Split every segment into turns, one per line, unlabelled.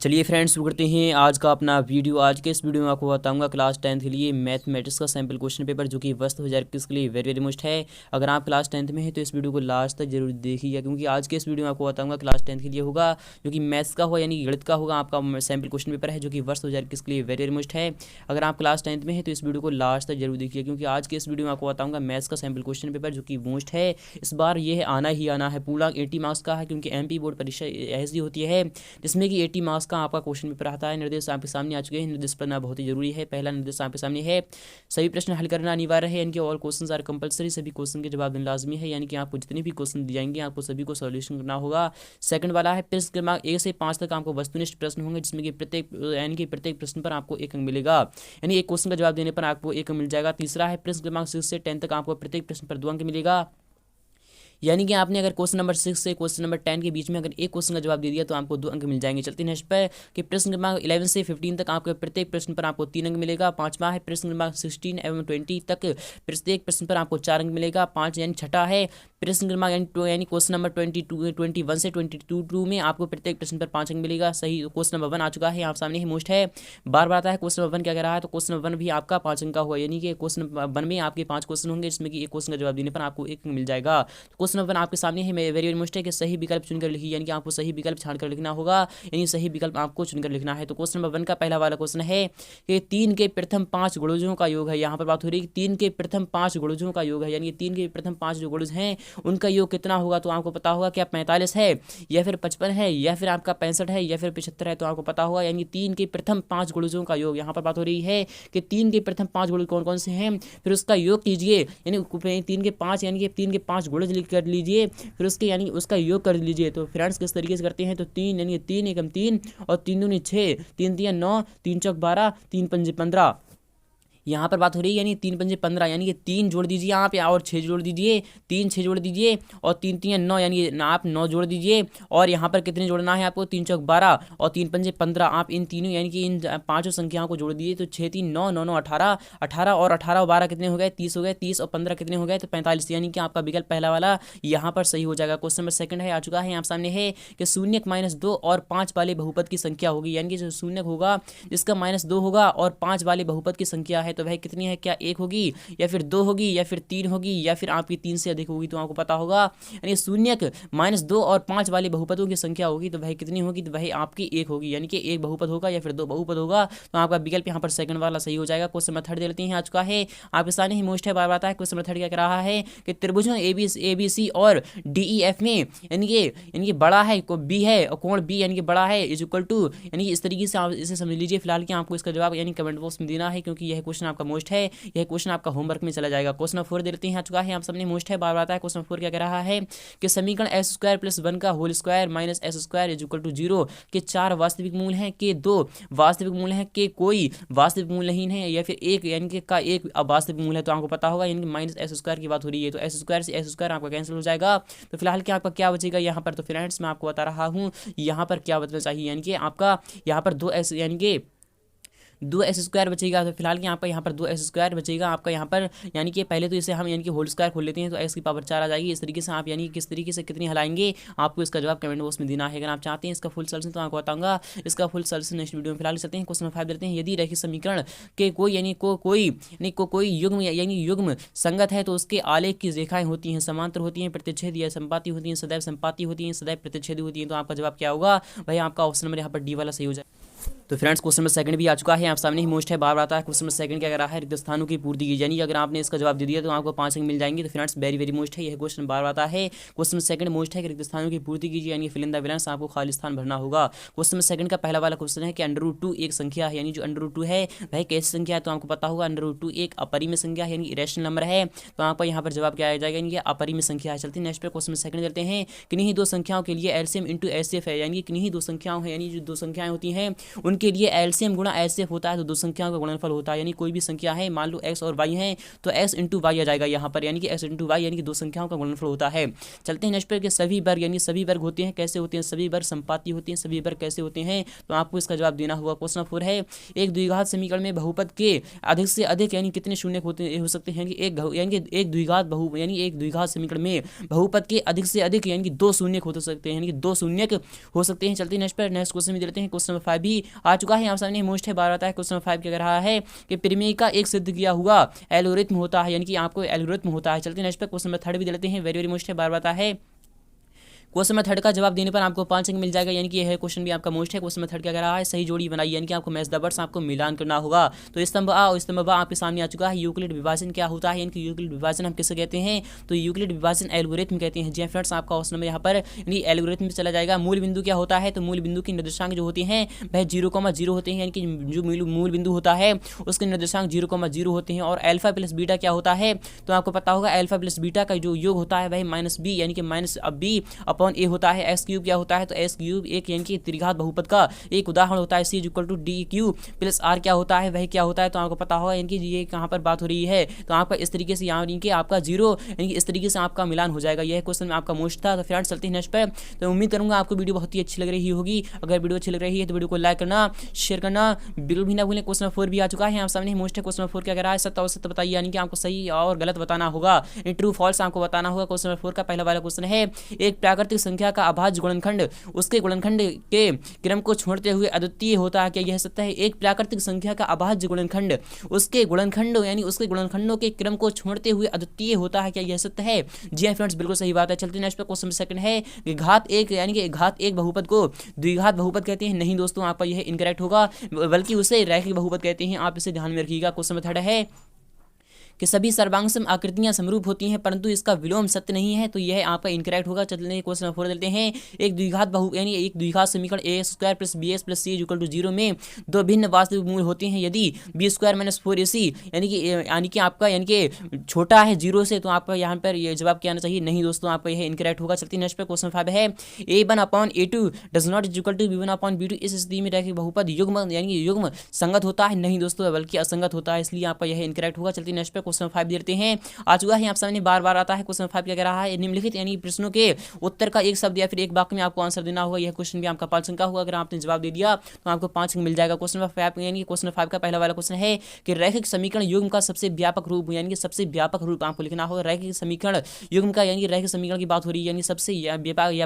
चलिए फ्रेंड्स, शुरू करते हैं आज का अपना वीडियो। आज के इस वीडियो में आपको बताऊंगा क्लास 10th के लिए मैथमेटिक्स का सैम्पल क्वेश्चन पेपर, जो कि वर्ष 2021 के लिए वेरी वेरी मुश्त है। अगर आप क्लास 10th में हैं तो इस वीडियो को लास्ट तक जरूर देखिएगा, क्योंकि आज के इस वीडियो में आपको बताऊंगा क्लास 10th के लिए होगा, जो कि मैथ्स का होगा यानी कि गणित का होगा। आपका सैम्पल क्वेश्चन पेपर है जो कि वर्ष 2021 के लिए वेरी वेरी मुश्त है। अगर आप क्लास 10th में हैं तो इस वीडियो को लास्ट तक जरूर देखिए, क्योंकि आज के इस वीडियो में आपको बताऊंगा मैथ्स का सैम्पल क्वेश्चन पेपर जो कि मुश्त है। इस बार यह आना ही आना है, पूरा 80 मार्क्स का है, क्योंकि MP बोर्ड परीक्षा ऐसी होती है जिसमें कि 80 मार्क्स का आपका क्वेश्चन पेपर आता है। निर्देश आपके सामने आ चुके हैं, निर्देश पढ़ना बहुत ही जरूरी है। पहला निर्देश आपके सामने है, सभी प्रश्न हल करना अनिवार्य है, यानी कि ऑल क्वेश्चंस आर कंपलसरी, सभी क्वेश्चन के जवाब देना लाजमी है, यानी कि आपको जितने भी क्वेश्चन दिए जाएंगे आपको सभी को सॉल्यूशन करना होगा। सेकंड वाला है, प्रश्न क्रमांक 1 से 5 तक आपको वस्तुनिष्ठ प्रश्न होंगे, जिसमें कि प्रत्येक प्रश्न पर आपको 1 अंक मिलेगा, यानी एक क्वेश्चन का जवाब देने पर आपको 1 अंक मिल जाएगा। तीसरा है, प्रश्न क्रमांक 6 से 10 तक आपको प्रत्येक प्रश्न पर 2 अंक मिलेगा, यानी कि आपने अगर क्वेश्चन नंबर 6 से क्वेश्चन नंबर 10 के बीच में अगर एक क्वेश्चन का जवाब दे दिया तो आपको 2 अंक मिल जाएंगे। चलते हैं नेक्स्ट पर कि प्रश्न क्रमांक 11 से 15 तक आपके प्रत्येक प्रश्न पर आपको 3 अंक मिलेगा। पांचवा है, प्रश्न क्रमांक 16 एवं 20 तक प्रत्येक प्रश्न पर आपको 4 अंक मिलेगा। 5 यानी छठा है, प्रश्न क्रमांक यानी क्वेश्चन नंबर 21 से 22 में आपको प्रत्येक प्रश्न पर 5 अंक मिलेगा। सही क्वेश्चन नंबर 1 आ चुका है, आप सामने ही मोस्ट है। बार बार आता है क्वेश्चन नंबर 1 क्या कह रहा है, तो क्वेश्चन नंबर 1 भी आपका 5 अंक का हुआ, यानी कि क्वेश्चन नंबर 1 में आपके 5 क्वेश्चन होंगे, जिसमें कि एक क्वेश्चन का जवाब देने पर आपको 1 अंक मिल जाएगा। तो क्वेश्चन नंबर 1 आपके सामने वेरी वेरी मुश्किल है कि सही विकल्प चुनकर लिखिए, यानी कि आपको सही विकल्प छांटकर लिखना होगा, यानी सही विकल्प आपको चुनकर लिखना है। तो क्वेश्चन नंबर 1 का पहला वाला क्वेश्चन है कि 3 के प्रथम 5 गुणजों का योग है। यहाँ पर बात हो रही है कि 3 के प्रथम 5 गुणजों का योग है, यानी कि 3 के प्रथम 5 जो गुणज हैं उनका योग कितना होगा। तो आपको पता होगा क्या 45 है, या फिर 55 है, या फिर आपका 65 है, या फिर 75 है, तो आपको पता होगा यानी 3 के प्रथम 5 गुणजों का योग। यहाँ पर बात हो रही है कि 3 के प्रथम 5 गुण कौन कौन से हैं, फिर उसका योग कीजिए, यानी 3 के 5 यानी कि 3 के 5 गुणज लिख कर लीजिए, फिर उसके यानी उसका योग कर लीजिए। तो फ्रेंड्स किस तरीके से करते हैं, तो 3 यानी 3 एकम 3 और 3 दूनी 6, 3 तिया 9, 3 चौक 12, 3 पंजे 15। यहाँ पर बात हो रही है यानी 3 पंजे 15, यानी कि 3 जोड़ दीजिए आप और 6 जोड़ दीजिए, 3 6 जोड़ दीजिए और 3 3 9, यानी आप 9 जोड़ दीजिए। और यहाँ पर कितने जोड़ना है आपको, 3 चौक 12 और 3 पंजे 15। आप इन तीनों यानी कि इन 5 संख्याओं को जोड़ दीजिए, तो 6 3 9 9 9 18, 18 और 18 12 कितने हो गए, 30 हो गए, 30 और 15 कितने हो गए, तो 45, यानी कि आपका विकल्प पहला वाला यहाँ पर सही हो जाएगा। क्वेश्चन नंबर 2 है, आ चुका है आप सामने है कि शून्य -2 और 5 वाले बहुपद की संख्या होगी, यानी कि जो शून्य होगा जिसका -2 होगा और 5 वाले बहुपद की संख्या है, तो वह कितनी है, क्या 1 होगी या फिर 2 होगी या फिर 3 होगी या फिर आपकी 3 से अधिक होगी। तो आपको पता होगा यानी शून्य -2 और 5 वाले बहुपदों की संख्या होगी, तो वह कितनी होगी, तो वह आपकी 1 होगी, यानी कि 1 बहुपद होगा या फिर 2 बहुपद होगा। तो आपका विकल्प यहाँ पर सेकंड वाला सही हो जाएगा। क्वेश्चन नंबर 3 दे लेते हैं, आ चुका है आपके सामने ही मोस्ट है, बार आता है। क्वेश्चन नंबर 3 क्या कह रहा है कि त्रिभुजों ABC और DEF में यानी कि बड़ा है बी है और कोण बी यानी कि बड़ा है इज इक्वल टू, यानी कि इस तरीके से आप इसे समझ लीजिए। फिलहाल कि आपको इसका जवाब यानी कमेंट बॉक्स में देना है, क्योंकि यह क्वेश्चन आपका मोस्ट है, यह क्वेश्चन आपका होमवर्क में चला जाएगा। क्वेश्चन नंबर 4 देते हैं, आ चुका है आप सबने मोस्ट है, बार बार आता है। क्वेश्चन नंबर 4 क्या कह रहा है कि समीकरण s² + 1 का whole square minus s² is equal to 0 के 4 वास्तविक मूल हैं, के 2 वास्तविक मूल हैं, के कोई वास्तविक मूल नहीं है, या फिर एक यानी कि का एक वास्तविक मूल है। तो आपको पता होगा यानी कि -s² की बात हो रही है, तो s² से s² आपका कैंसिल हो जाएगा। तो फिलहाल क्या आपका क्या बचेगा यहाँ पर, तो फ्रेंड्स मैं आपको बता रहा हूँ यहाँ पर क्या बचना चाहिए, यानी कि आपका यहाँ पर 2s यानी कि 2s² बचेगा। तो फिलहाल कि आपका यहाँ पर 2s² बचेगा आपका यहाँ पर, यानी कि पहले तो इसे हम यानी कि होल स्क्वायर खोल लेते हैं, तो s की पावर 4 आ जाएगी। इस तरीके से आप यानी किस तरीके से कितनी हलाएंगे आपको इसका जवाब कमेंट बॉक्स में देना है। अगर आप चाहते हैं इसका फुल सॉल्यूशन तो आपको बताऊंगा इसका फुल सॉल्यूशन नेक्स्ट वीडियो में। फिलहाल चलते हैं क्वेश्चन नंबर 5 देते हैं, यदि रैखिक समीकरण के कोई यानी कोई युग्म यानी युग्म संगत है तो उसके आलेख की रेखाएं होती हैं, समांतर होती हैं, प्रतिच्छेद या संपाती होती हैं, सदैव संपाती होती हैं, सदैव प्रतिच्छेदी होती हैं। तो आपका जवाब क्या होगा भाई, आपका ऑप्शन नंबर यहाँ पर डी वाला सही हो जाए। तो फ्रेंड्स क्वेश्चन नंबर 2 भी आ चुका है आप सामने ही मोस्ट है, बार बार आता है। क्वेश्चन नंबर 2 क्या कर रहा है, रिक्त स्थानों की पूर्ति की, यानी अगर आपने इसका जवाब दे दिया तो आपको 5 अंक मिल जाएंगे। तो फ्रेंड्स वेरी वेरी मोस्ट है, यह क्वेश्चन बार बार आता है। क्वेश्चन नंबर 2 मोस्ट है कि रिक्त स्थानों की पूर्ति कीजिए, यानी फिल इन द ब्लैंक्स, आपको खाली स्थान भरना होगा। क्वेश्चन नंबर 2 का पहला वाला क्वेश्चन है कि √2 एक संख्या है, यानी जो √2 है वह कैसी संख्या है। तो आपको पता होगा √2 एक अपरिमेय संख्या है, यानी इरेशनल नंबर है। तो आपका यहाँ पर जवाब क्या आ जाएगा, यानी अपरिमेय संख्या है। चलते हैं नेक्स्ट पे क्वेश्चन नंबर 2 करते हैं, किन्हीं 2 संख्याओं के लिए एलसीएम इंटू एचसीएफ है, यानी किन्हीं 2 संख्याओं है, यानी जो 2 संख्याएं होती हैं उनके उनके लिए एलसीएम गुणा एचसीएफ होता है तो दो संख्याओं का गुणनफल होता है। यानी कोई भी संख्या है, मान लो x और y है तो x इंटू वाई आ जाएगा यहाँ पर, यानी कि x इंटू वाई यानी कि दो संख्याओं का गुणनफल होता है। चलते हैं नेक्स्ट पर कि सभी वर्ग यानी सभी वर्ग होते हैं, कैसे होते हैं? सभी वर्ग संपाती होते हैं। सभी वर्ग कैसे होते हैं तो आपको इसका जवाब देना होगा। क्वेश्चन 4 है, एक द्विघात समीकरण में बहुपद के अधिक से अधिक यानी कितने शून्य हो सकते हैं? यानी कि एक द्विघात समीकरण में बहुपद के अधिक से अधिक यानी कि दो शून्य हो सकते हैं, यानी कि दो शून्य हो सकते हैं। चलते हैं नेक्स्ट पर, नेक्स्ट क्वेश्चन में देते हैं। क्वेश्चन नंबर 5 भी आ चुका है, यहाँ सामने मोस्ट है, बार आता है। क्वेश्चन नंबर 5 क्या कह रहा है कि प्रमेय का एक सिद्ध किया हुआ एल्गोरिथम होता है, यानी कि आपको एल्गोरिथम होता है। चलते हैं नेक्स्ट पर, क्वेश्चन नंबर 3 भी देते हैं, वेरी वेरी मोस्ट है, बार आता है। क्वेश्चन में 3 का जवाब देने पर आपको 5 अंक मिल जाएगा, यानी कि यह क्वेश्चन भी आपका मोस्ट है। क्वेश्चन में 3 क्या कह रहा है, सही जोड़ी बनाई, यानी कि आपको मैच द वर्ड्स आपको मिलान करना होगा। तो स्तंभ आ और स्तंभ बा आपके सामने आ चुका है। यूक्लिड विभाजन क्या होता है, यानी कि यूक्लिड विभाजन हम किसे कहते हैं तो यूक्लिड विभाजन एल्गोरिथम कहते हैं। जी फ्रेंड्स, आपका क्वेश्चन में यहाँ पर यानी एल्गोरिथम में चला जाएगा। मूल बिंदु क्या होता है तो मूल बिंदु के निर्देशांक जो होते हैं वह 0,0 होते हैं, यानी कि जो मूल बिंदु होता है उसके निर्देशांक 0,0 होते हैं। और अल्फा प्लस बीटा क्या होता है तो आपको पता होगा, अल्फा प्लस बीटा का जो योग होता है वह -b यानी कि -b अपॉन a होता है। एस क्यूब क्या होता है तो एस क्यूब एक यानी कि त्रिघात बहुपद का एक उदाहरण होता है। C equal to D Q plus R क्या होता है वह क्या होता है तो आपको पता होगा, यानी कि ये कहाँ पर बात हो रही है तो आपका इस तरीके से यहाँ कि आपका 0 यानी कि इस तरीके से आपका मिलान हो जाएगा। यह क्वेश्चन में आपका मोस्ट था। तो फ्रेंड्स चलते हैं नेक्स्ट पे। तो उम्मीद करूँगा आपको वीडियो बहुत ही अच्छी लग रही होगी। अगर वीडियो अच्छी लग रही है तो वीडियो को लाइक करना, शेयर करना बिल्कुल भी ना भूलें। क्वेश्चन 4 भी आ चुका है, आप सामने मोस्ट है। क्वेश्चन 4 क्या कह रहा है, सत्य और सत्य बताइए, यानी कि आपको सही और गलत बताना होगा, ट्रू फॉल्स आपको बताना होगा। क्वेश्चन 4 का पहला वाला क्वेश्चन है, एक प्राकृतिक संख्या का अभाज्य गुणनखंड उसके गुणनखंड के क्रम को छोड़ते हुए अद्वितीय होता है, क्या यह सत्य है? एक प्राकृतिक संख्या का अभाज्य गुणनखंड उसके गुणनखंड यानी उसके गुणनखंडों के क्रम को छोड़ते हुए अद्वितीय होता है, क्या यह सत्य है? जी हां फ्रेंड्स, बिल्कुल सही बात है। चलते हैं नेक्स्ट पे। क्वेश्चन सेकंड है कि घात एक यानी कि घात एक बहुपद को द्विघात बहुपद कहते हैं। नहीं दोस्तों, आपका यह इनकरेक्ट होगा, बल्कि उसे रैखिक बहुपद कहते हैं। आप इसे ध्यान में रखिएगा। क्वेश्चन थर्ड है कि सभी सर्वांगसम आकृतियां समरूप होती हैं परंतु इसका विलोम सत्य नहीं है, तो यह आपका इनकरेक्ट होगा। चलते क्वेश्चन 4 देते हैं। एक द्विघात यानी एक द्विघात समीकरण a² + bs + c = 0 में दो भिन्न वास्तविक मूल होते हैं। यदि b² - 4ac यानी कि आपका यानी कि छोटा है 0 से, तो आपका यहाँ पर ये जवाब क्या आना चाहिए? नहीं दोस्तों, आपका यह इनकरेक्ट होगा। चलते नेक्स्ट पे। क्वेश्चन 5 है, a1/a2 does not equal to b1/b2। इस स्थिति में रैखिक बहुपद युग्म यानी कि युग्म संगत होता है। नहीं दोस्तों, बल्कि असंगत होता है, इसलिए आपका यह इनकरेक्ट होगा। चलते नेक्स्ट पे। क्वेश्चन 5 देते हैं, आ चुका है, आप सामने बार बार आता है। क्वेश्चन 5 क्या कह रहा है, निम्नलिखित यानी प्रश्नों के उत्तर का एक शब्द या फिर एक वाक्य में आपको आंसर देना होगा। यह क्वेश्चन भी आपका 5 अंक का होगा। अगर आपने जवाब दे दिया तो आपको 5 अंक मिल जाएगा। क्वेश्चन 5 यानी क्वेश्चन 5 का पहला वाला क्वेश्चन है कि रैखिक समीकरण युग्म का सबसे व्यापक रूप यानी कि सबसे व्यापक रूप आपको लिखना होगा। रैखिक समीकरण युग्म का यानी रैखिक समीकरण की बात हो रही है, यानी सबसे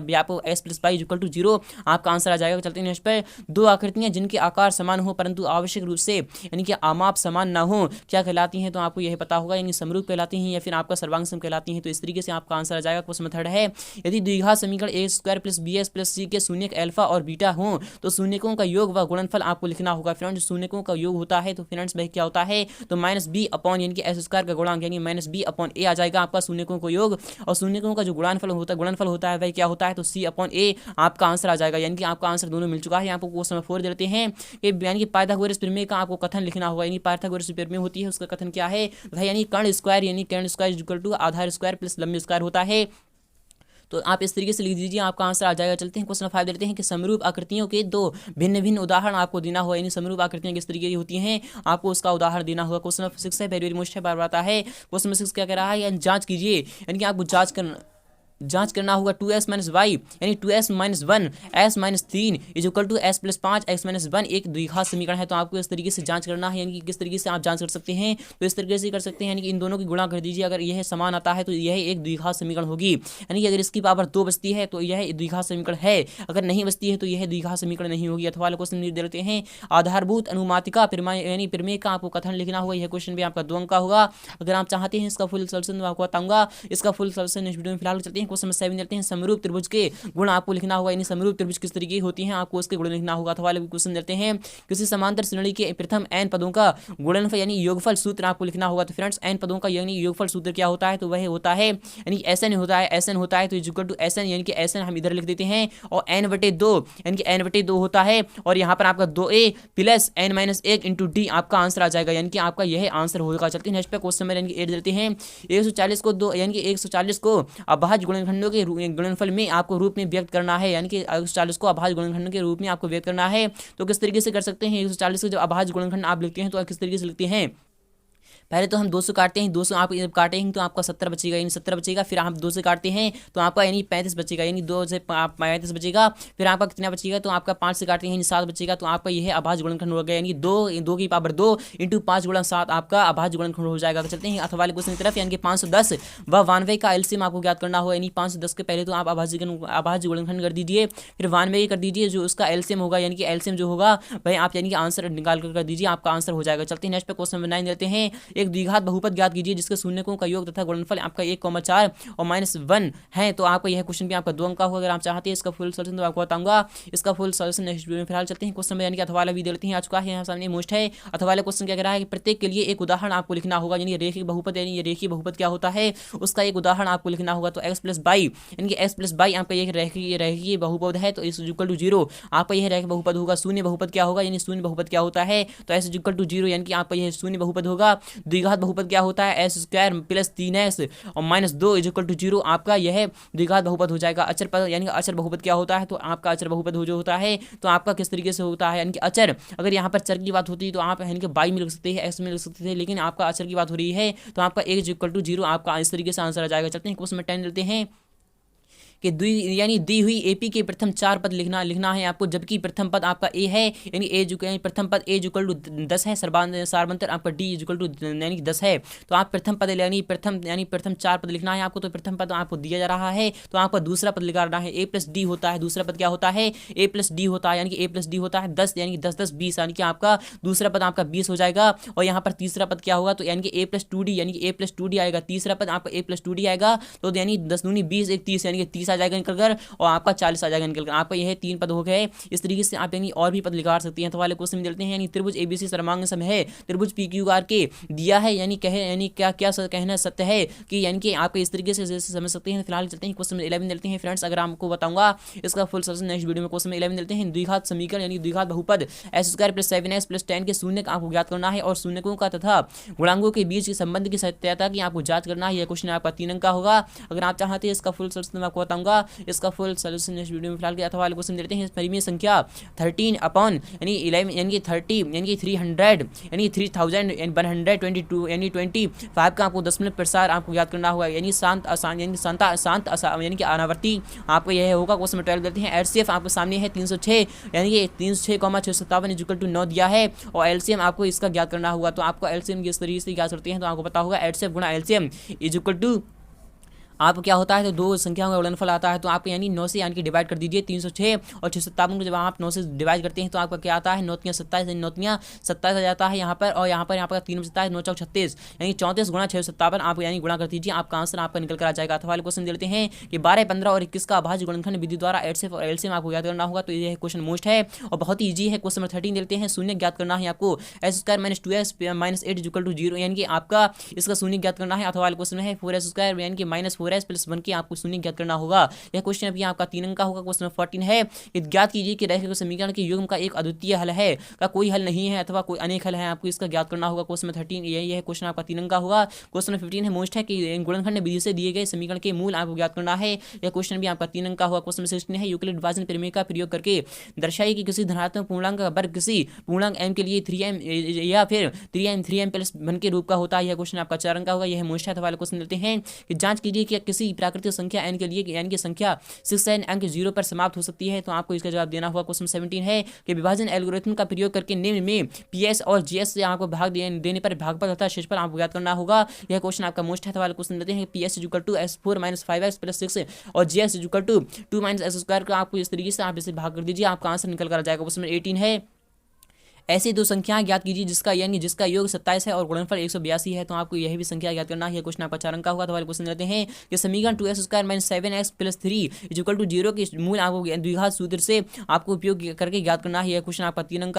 व्यापक s + y = 0 आपका आंसर आ जाएगा। चलते हैं नेक्स्ट पे। दो आकृतियां जिनके आकार समान हो परंतु आवश्यक रूप से यानी कि आमाप समान ना हो क्या कहलाती हैं? तो आपको यह पता होगा, यानी समरूप कहलाती हैं या फिर आपका सर्वांगसम कहलाती हैं। तो इस तरीके से आपका आंसर आ जाएगा। क्वेश्चन थर्ड है, यदि द्विघात समीकरण a² + bs + c के शून्यक अल्फा और बीटा हो तो शून्यकों का योग व गुणनफल आपको लिखना होगा। फ्रेंड्स, शून्यकों का योग होता है तो फ्रेंड्स वह क्या होता है तो -b अपॉन यानी कि s² का गुणांक यानी -b/a आ जाएगा आपका शून्यकों को योग, और शून्यकों का जो गुणनफल होता है वह क्या होता है तो c/a आपका आंसर आ जाएगा। यानी कि आपका आंसर दोनों मिल चुका है। आपको क्वेश्चन 4 देते हैं कि यानी कि पाइथागोरस प्रमेय का आपको कथन लिखना होगा। यानी पाइथागोरस प्रमेय होती है, उसका कथन क्या है भाई, यानी कर्ण स्क्वायर यानी कर्ण स्क्वायर इक्वल टू आधार स्क्वायर प्लस लंबी स्क्वायर होता है। तो आप इस तरीके से लिख दीजिए, आपका आंसर आ जाएगा। चलते हैं क्वेश्चन 5 देते हैं कि समरूप आकृतियों के दो भिन्न भिन्न उदाहरण आपको देना होगा। यानी समरूप आकृतियां किस तरीके की होती हैं आपको उसका उदाहरण देना होगा। क्वेश्चन 6 है, वेरी वेरी मोस्ट है, बार बार आता है। क्वेश्चन 6 क्या कह रहा है, यानी जांच कीजिए, यानी कि आपको जांच करना होगा 2s - y यानी 2s - 1 s - 3 = s + 5 x - 1 एक द्विघात समीकरण है। तो आपको इस तरीके से जांच करना है, यानी कि किस तरीके से आप जांच कर सकते हैं तो इस तरीके से कर सकते हैं, यानी कि इन दोनों की गुणा कर दीजिए। अगर यह समान आता है तो यह एक द्विघात समीकरण होगी, यानी कि अगर इसकी पावर 2 बचती है तो यह द्विघात समीकरण है, अगर नहीं बचती है तो यह द्विघात समीकरण नहीं होगी। अथवा वाला क्वेश्चन दे देते हैं, आधारभूत अनुमातिका यानी प्रमेय का आपको कथन लिखना होगा। यह क्वेश्चन भी आपका 2 अंक का होगा। अगर आप चाहते हैं इसका फुल सॉल्यूशन तो आपको बताऊंगा, इसका फुल सॉल्यूशन इस वीडियो में फिलहाल चलते हैं। क्वेश्चन 7 देते हैं, समरूप त्रिभुज के गुण आपको लिखना होगा। यानी समरूप त्रिभुज किस तरीके की होती हैं आपको उसके गुण लिखना होगा। अथवा क्वेश्चन देते हैं, किसी समांतर श्रेणी के प्रथम n पदों का गुणनफल यानी योगफल सूत्र आपको लिखना होगा। तो फ्रेंड्स n पदों का यानी योगफल सूत्र क्या होता है तो वह होता है यानी Sn होता है तो इक्वल टू Sn यानी कि Sn हम इधर लिख देते हैं और n/2 यानी कि n/2 होता है और यहाँ पर आपका 2a + n - 1 × d आपका आंसर आ जाएगा। यानी कि आपका यह आंसर होगा। चलते हैं नेक्स्ट पे। क्वेश्चन में यानी कि 8 देते हैं, 140 को 2 यानी कि 140 को अभाज्य गुणनखंडों के गुणनफल में आपको रूप में व्यक्त करना है, यानी कि 140 को अभाज्य गुणनखंड के रूप में आपको व्यक्त करना है। तो किस तरीके से कर सकते हैं? 140 के जब अभाज्य गुणनखंड आप लिखते हैं तो किस तरीके से लिखते हैं? पहले तो हम 200 काटते हैं, 200 आप जब काटेंगे तो आपका 70 बचेगा, यानी 70 बचेगा। फिर हम 2 से काटते हैं तो आपका यानी 35 बचेगा, यानी 2 से 35 बचेगा। फिर आपका कितना बचेगा? तो आपका 5 से काटते हैं यानी 7 बचेगा। तो आपका यह अभाज्य गुणनखंड हो गया, यानी 2 की पावर 2 इंटू 5 गुणा 7 आपका अभाज्य गुणनखंड हो जाएगा। चलते हैं अथवा वाले क्वेश्चन की तरफ, यानी कि 510 व 92 का एलसीएम आपको ज्ञात करना होगा। यानी 510 के पहले तो आप अभाज्य गुणनखंड कर दीजिए, फिर 92 कर दीजिए, जो उसका एलसीएम होगा, यानी कि एलसीएम जो होगा भाई आप यानी कि आंसर निकाल कर दीजिए, आपका आंसर हो जाएगा। चलते हैं नेक्स्ट पे क्वेश्चन 9 देते हैं। एक द्विघात बहुपद ज्ञात कीजिए जिसके शून्यकों का योग तथा गुणनफल आपका 1,4 और -1 है। तो आपका यह क्वेश्चन भी आपका 2 अंक का होगा। अगर आप चाहते हैं इसका फुल सॉल्यूशन तो आपको बताऊंगा इसका फुल सॉल्यूशन नेक्स्ट वीडियो में। फिलहाल चलते हैं क्वेश्चन में, यानी कि अथवा वाला भी देते हैं आ चुका है यहाँ सामने मोस्ट है। अथवा वाला क्वेश्चन क्या कह रहा है कि प्रत्येक के लिए एक उदाहरण आपको लिखना होगा, यानी रेखिक बहुपद, यानी ये रेखीय बहुपद क्या होता है उसका एक उदाहरण आपको लिखना होगा। तो x + y यानी कि x + y आपका एक रेखीय बहुपद है, तो इस इक्वल टू 0 आपका यह रेखिक बहुपद होगा। शून्य बहुपद क्या होगा, यानी शून्य बहुपद क्या होता है? तो s इक्वल टू 0 यानी कि आपका यह शून्य बहुपद होगा। द्विघात बहुपद क्या होता है? s² + 3s और -2 इक्वल टू 0 आपका यह द्विघात बहुपद हो जाएगा। अचर पद यानी अचर बहुपद क्या होता है? तो आपका अचर बहुपद जो होता है तो आपका किस तरीके से होता है, यानी कि अचर अगर यहाँ पर चर की बात होती है तो आप यानी कि y में लिख सकते हैं, x में लिख सकते थे, लेकिन आपका अचर की बात हो रही है तो आपका x इक्वल टू 0 आपका इस तरीके से आंसर आ जाएगा। चलते हैं क्वेश्चन में 10 लेते हैं कि यानी दी हुई एपी के प्रथम 4 पद लिखना है आपको, जबकि प्रथम पद आपका ए है, यानी प्रथम पद ए इक्वल टू 10 है, सारबंतर आपका डी इक्वल टू यानी 10 है। तो आप प्रथम पद यानी प्रथम 4 पद लिखना है आपको। तो प्रथम पद आपको दिया जा रहा है तो आपको दूसरा पद निकालना है। ए प्लस डी होता है, दूसरा पद क्या होता है? ए प्लस डी होता है, यानी कि ए प्लस डी होता है 10, यानी कि 10 10 20, यानी कि आपका दूसरा पद आपका 20 हो जाएगा। और यहाँ पर तीसरा पद क्या होगा? तो यानी कि ए प्लस 2डी, यानी कि ए प्लस 2डी आएगा। तीसरा पद आपका ए प्लस 2डी आएगा, तो यानी 10 दूनी 20 1 30, यानी कि 30 आ जाएगा निकल कर, और आपका 40 आ जाएगा निकल कर। आपका यह 3 पद हो गए। इस तरीके से आप यानी और भी पद निकाल सकते हैं। तो वाले क्वेश्चन में देते हैं, यानी त्रिभुज एबीसी सर्वांग सम है, त्रिभुज PQR के दिया है, यानी क्या कहना सत्य है कि यानी कि आप इस तरीके से समझ सकते हैं। फिलहाल चलते हैं क्वेश्चन 11 देते हैं फ्रेंड्स। अगर आपको बताऊंगा इसका फुल सॉल्यूशन नेक्स्ट वीडियो में। क्वेश्चन 11 देते हैं। द्विघात समीकरण यानी द्विघात बहुपद s² + 7s + 10 के शून्य आपको ज्ञात करना है और शून्यकों का तथा गुणांकों के बीच के संबंध की सत्यता की आपको जांच करना है। यह क्वेश्चन आपका 3 अंक का होगा। अगर आप चाहते हैं इसका फुल सॉल्यूशन मैं आपको बताऊंगा इसका फुल सॉल्यूशन नेक्स्ट वीडियो में। फिलहाल के अथवा वाले क्वेश्चन देते हैं। परिमेय संख्या 13 अपॉन यानी 11 यानी कि 30 यानी कि 300 यानी 3122 यानी 25 का आपको दशमलव प्रसार आपको याद करना होगा, यानी शांत आसान यानी शांत यानी कि अनावर्ती आपको यह होगा। क्वेश्चन 12 देते हैं। एचसीएफ आपके सामने है 306 यानी कि 306,657 इक्वल टू 9 दिया है और एलसीएम आपको इसका ज्ञात करना होगा। तो आपको एलसीएम किस तरीके से ज्ञात करते हैं तो आपको पता होगा एचसीएफ गुणा एलसीएम इज इक्वल टू आप क्या होता है तो दो संख्याओं का गुणनफल आता है। तो आप यानी 9 से यानी कि डिवाइड कर दीजिए 306 और 657 को जब आप 9 से डिवाइड करते हैं तो आपका क्या आता है 9 × 27 9 × 27 आ जाता है यहाँ पर। और यहाँ पर 3 27 9 × 36 यानी 34 गुणा 657 आप यानी गुणा कर दीजिए, आपका आंसर आपका निकल कर आ जाएगा। अथवा वाले क्वेश्चन देते हैं कि 12 15 और 21 का अभाज्य गुणनखंड विधि द्वारा एचसीएफ और एलसीएम आपको याद करना होगा। तो ये क्वेश्चन मोस्ट है और बहुत ही ईजी है। क्वेश्चन नंबर 13 देते हैं। शून्य ज्ञात करना है आपको s² - 2s - 8 इक्वल टू 0 यानी कि आपका इसका शून्य ज्ञात करना है। अथवा वाले क्वेश्चन है 4s² यानी कि -4s + 1 की आपको शून्य ज्ञात करना होगा। यह क्वेश्चन अभी आपका 3 अंक का होगा। क्वेश्चन 14 है कि ज्ञात कीजिए कि रैखिक समीकरण के युग्म का एक अद्वितीय हल है, का कोई हल नहीं है अथवा कोई अनेक हल है, आपको इसका ज्ञात करना होगा। क्वेश्चन 13 यह क्वेश्चन आपका 3 अंक का होगा। क्वेश्चन 15 है मोस्ट है कि गुणनखंड विधि से दिए गए समीकरण के मूल आपको ज्ञात करना है। यह क्वेश्चन भी आपका 3 अंक का होगा। क्वेश्चन 16 है यूक्लिड विभाजन प्रमेय का प्रयोग करके दर्शाइए कि किसी धनात्मक पूर्णांक का वर्ग किसी पूर्णांक m के लिए 3m या फिर 3m + 1 के रूप का होता है। यह क्वेश्चन आपका 4 अंक का होगा। यह मोस्ट है। वाले क्वेश्चन देते हैं कि जांच कीजिए कि किसी प्राकृतिक संख्या n के लिए यानी कि संख्या 6n अंक 0 पर समाप्त हो सकती है। तो आपको इसका जवाब देना होगा। क्वेश्चन 17 है कि विभाजन एल्गोरिथम का प्रयोग करके निम्न में PS और GS से आपको भाग देने पर भागफल तथा शेषफल आपको ज्ञात करना होगा। यह क्वेश्चन आपका मोस्ट है। वाले क्वेश्चन देते हैं PS = S4 - 5x + 6 और GS = 2 - s² का आपको इस तरीके से आप इसे भाग कर दीजिए, आपका आंसर निकल कर आ जाएगा। क्वेश्चन 18 है ऐसी दो संख्याएं ज्ञात कीजिए जिसका योग 27 है और गुणनफल 182 है। तो आपको यह भी संख्या ज्ञात करना है। क्वेश्चन आपका 4 अंक का होगा। तो वाले क्वेश्चन देते हैं कि समीकरण 2s² - 7x + 3 = 0 के मूल आपको द्विघात सूत्र से आपको उपयोग करके ज्ञात करना है। यह क्वेश्चन आपका 3 अंक